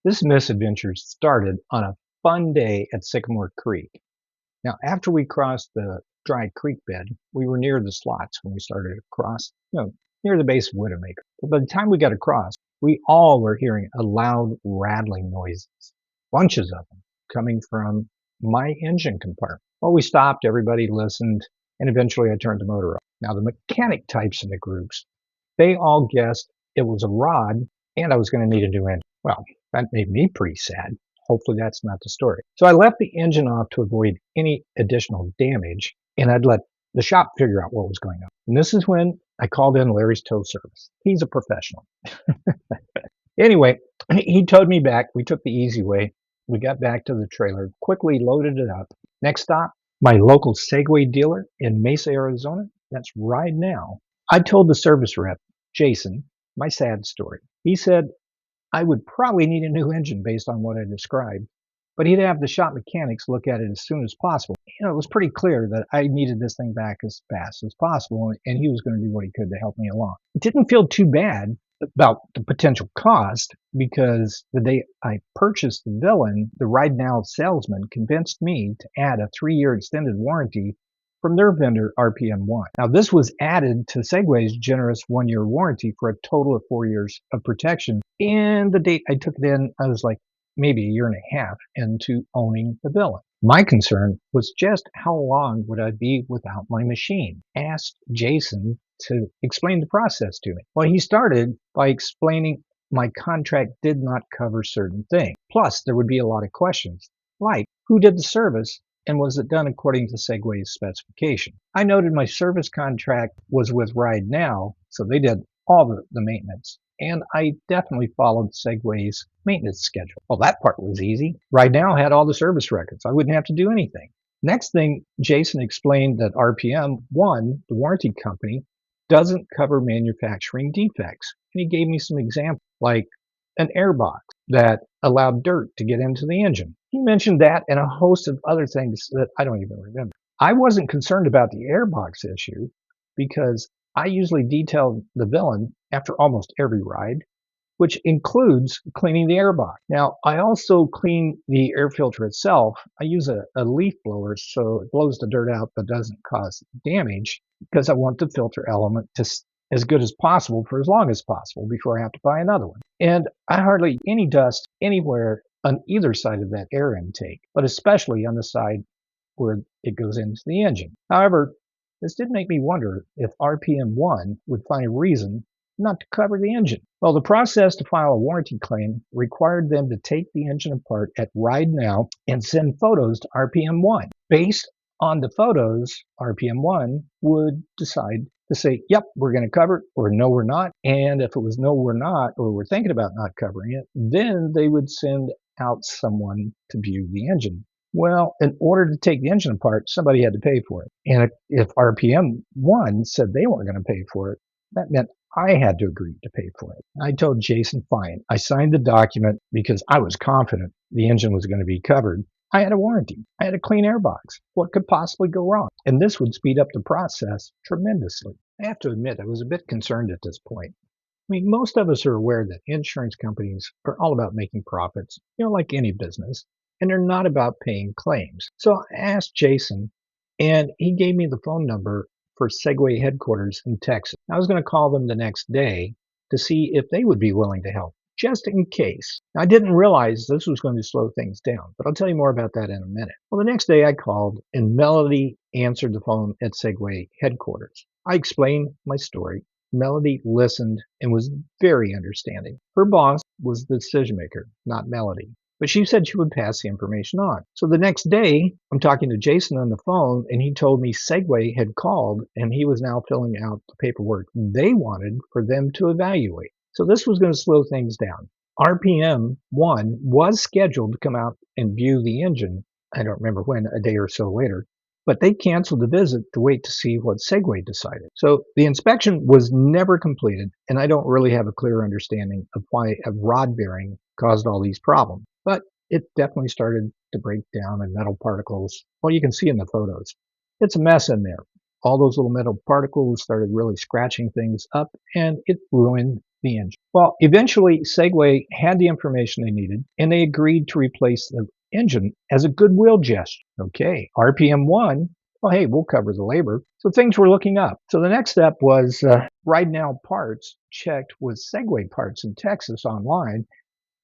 This misadventure started on a fun day at Sycamore Creek. Now, after we crossed the dry creek bed, we were near the slots when we started to cross, near the base of Widowmaker. But by the time we got across, we all were hearing a loud rattling noises, bunches of them, coming from my engine compartment. Well, we stopped, everybody listened, and eventually I turned the motor off. Now, the mechanic types in the groups, they all guessed it was a rod and I was going to need a new engine. Well, that made me pretty sad. Hopefully that's not the story. So I left the engine off to avoid any additional damage, and I'd let the shop figure out what was going on. And this is when I called in Larry's tow service. He's a professional. Anyway, he towed me back. We took the easy way. We got back to the trailer, quickly loaded it up. Next stop, my local Segway dealer in Mesa, Arizona. That's right now. I told the service rep, Jason, my sad story. He said I would probably need a new engine based on what I described, but he'd have the shop mechanics look at it as soon as possible. It was pretty clear that I needed this thing back as fast as possible, and he was going to do what he could to help me along. It didn't feel too bad about the potential cost because the day I purchased the villain, the Ride Now salesman convinced me to add a 3-year extended warranty from their vendor, RPM1. Now, this was added to Segway's generous 1-year warranty for a total of 4 years of protection. And the date I took it in, I was like maybe a year and a half into owning the villain. My concern was just how long would I be without my machine. Asked Jason to explain the process to me. Well, he started by explaining my contract did not cover certain things. Plus, there would be a lot of questions, like who did the service and was it done according to Segway's specification? I noted my service contract was with Ride Now, so they did all the maintenance. And I definitely followed Segway's maintenance schedule. Well, that part was easy. Ride Now had all the service records. I wouldn't have to do anything. Next thing, Jason explained that RPM1, the warranty company, doesn't cover manufacturing defects. And he gave me some examples, like an airbox that allowed dirt to get into the engine. He mentioned that and a host of other things that I don't even remember. I wasn't concerned about the airbox issue because I usually detail the villain after almost every ride, which includes cleaning the airbox. Now, I also clean the air filter itself. I use a leaf blower so it blows the dirt out but doesn't cause damage because I want the filter element to as good as possible for as long as possible before I have to buy another one. And I hardly any dust anywhere on either side of that air intake, but especially on the side where it goes into the engine. However, this did make me wonder if RPM1 would find a reason not to cover the engine. Well, the process to file a warranty claim required them to take the engine apart at Ride Now and send photos to RPM1. Based on the photos, RPM1 would decide to say, yep, we're going to cover it, or no, we're not. And if it was no, we're not, or we're thinking about not covering it, then they would send out someone to view the engine. Well, in order to take the engine apart, somebody had to pay for it. And if RPM1 said they weren't going to pay for it, that meant I had to agree to pay for it. I told Jason, fine. I signed the document because I was confident the engine was going to be covered. I had a warranty. I had a clean airbox. What could possibly go wrong? And this would speed up the process tremendously. I have to admit, I was a bit concerned at this point. I mean, most of us are aware that insurance companies are all about making profits, like any business, and they're not about paying claims. So I asked Jason, and he gave me the phone number for Segway headquarters in Texas. I was going to call them the next day to see if they would be willing to help, just in case. I didn't realize this was going to slow things down, but I'll tell you more about that in a minute. Well, the next day I called, and Melody answered the phone at Segway headquarters. I explained my story. Melody listened and was very understanding. Her boss was the decision maker, not Melody. But she said she would pass the information on. So the next day, I'm talking to Jason on the phone, and he told me Segway had called, and he was now filling out the paperwork they wanted for them to evaluate. So this was going to slow things down. RPM1 was scheduled to come out and view the engine. I don't remember when, a day or so later. But they canceled the visit to wait to see what Segway decided. So the inspection was never completed, and I don't really have a clear understanding of why a rod bearing caused all these problems. But it definitely started to break down and metal particles. Well, you can see in the photos. It's a mess in there. All those little metal particles started really scratching things up, and it ruined the engine. Well, eventually Segway had the information they needed and they agreed to replace the engine as a goodwill gesture. Okay, RPM 1, well, hey, we'll cover the labor. So things were looking up. So the next step was Ride Now Parts checked with Segway Parts in Texas online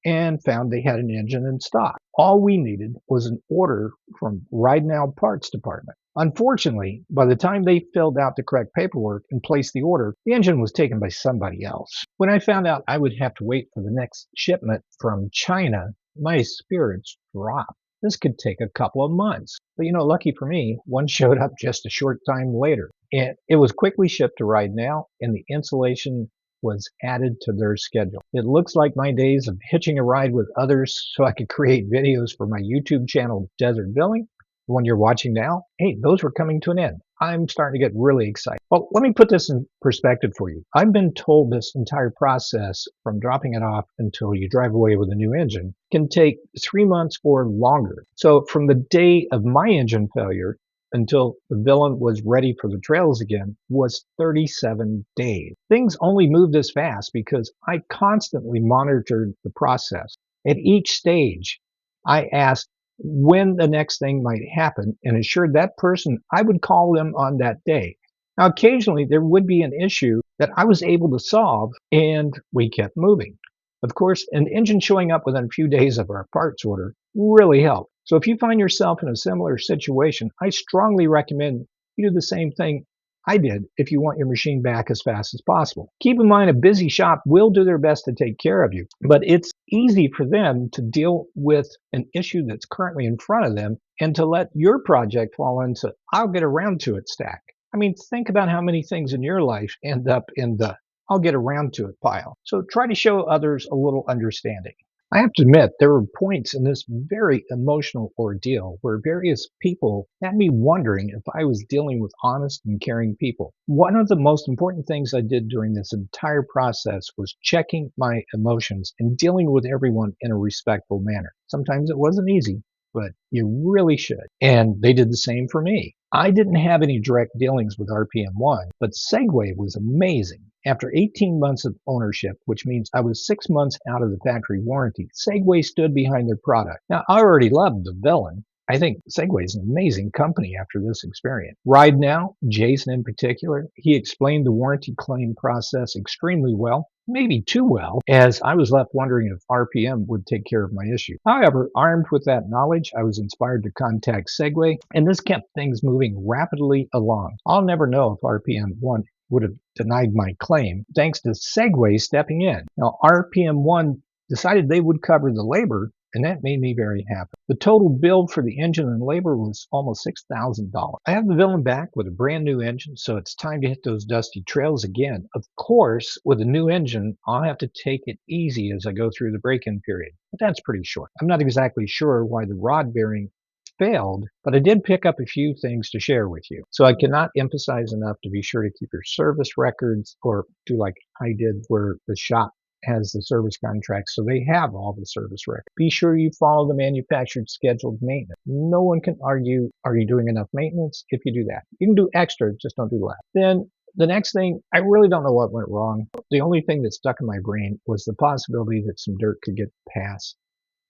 and found they had an engine in stock. All we needed was an order from Ride Now Parts Department. Unfortunately, by the time they filled out the correct paperwork and placed the order, the engine was taken by somebody else. When I found out I would have to wait for the next shipment from China, my spirits dropped. This could take a couple of months. But lucky for me, one showed up just a short time later. And it was quickly shipped to Ride Now, and the installation was added to their schedule. It looks like my days of hitching a ride with others so I could create videos for my YouTube channel, Desert Billing, the one you're watching now, hey, those were coming to an end. I'm starting to get really excited. Well, let me put this in perspective for you. I've been told this entire process from dropping it off until you drive away with a new engine can take 3 months or longer. So from the day of my engine failure until the villain was ready for the trails again was 37 days. Things only moved this fast because I constantly monitored the process. At each stage, I asked when the next thing might happen and assured that person I would call them on that day. Now, occasionally there would be an issue that I was able to solve and we kept moving. Of course, an engine showing up within a few days of our parts order really helped. So if you find yourself in a similar situation, I strongly recommend you do the same thing I did if you want your machine back as fast as possible. Keep in mind, a busy shop will do their best to take care of you, but it's easy for them to deal with an issue that's currently in front of them and to let your project fall into "I'll get around to it" stack. I mean, think about how many things in your life end up in the "I'll get around to it" pile. So try to show others a little understanding. I have to admit, there were points in this very emotional ordeal where various people had me wondering if I was dealing with honest and caring people. One of the most important things I did during this entire process was checking my emotions and dealing with everyone in a respectful manner. Sometimes it wasn't easy, but you really should. And they did the same for me. I didn't have any direct dealings with RPM 1, but Segway was amazing. After 18 months of ownership, which means I was 6 months out of the factory warranty, Segway stood behind their product. Now, I already loved the villain. I think Segway is an amazing company after this experience. Ride Now, Jason in particular, he explained the warranty claim process extremely well, maybe too well, as I was left wondering if RPM would take care of my issue. However, armed with that knowledge, I was inspired to contact Segway, and this kept things moving rapidly along. I'll never know if RPM 1 would have denied my claim, thanks to Segway stepping in. Now, RPM 1 decided they would cover the labor, and that made me very happy. The total bill for the engine and labor was almost $6,000. I have the villain back with a brand new engine, so it's time to hit those dusty trails again. Of course, with a new engine, I'll have to take it easy as I go through the break-in period, but that's pretty short. I'm not exactly sure why the rod bearing failed, but I did pick up a few things to share with you. So I cannot emphasize enough to be sure to keep your service records, or do like I did where the shop has the service contract, so they have all the service records. Be sure you follow the manufactured scheduled maintenance. No one can argue, are you doing enough maintenance if you do that? You can do extra, just don't do less. Then the next thing, I really don't know what went wrong. The only thing that stuck in my brain was the possibility that some dirt could get past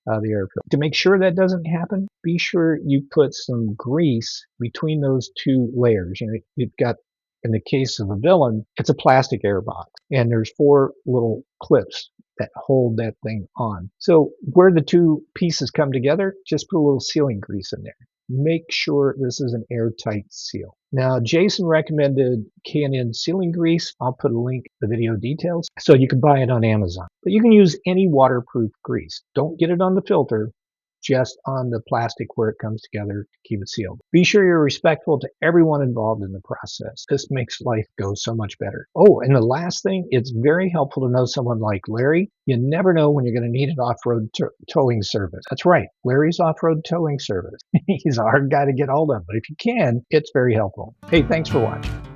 the air filter. To make sure that doesn't happen, be sure you put some grease between those two layers. You've got, in the case of a villain, it's a plastic air box, and there's 4 little clips that hold that thing on. So where the two pieces come together, just put a little sealing grease in there. Make sure this is an airtight seal. Now, Jason recommended K&N sealing grease. I'll put a link in the video details so you can buy it on Amazon. But you can use any waterproof grease. Don't get it on the filter, just on the plastic where it comes together to keep it sealed. Be sure you're respectful to everyone involved in the process. This makes life go so much better. Oh, and the last thing, it's very helpful to know someone like Larry. You never know when you're going to need an off-road towing service. That's right, Larry's off-road towing service. He's a hard guy to get hold of, but if you can, it's very helpful. Hey, thanks for watching.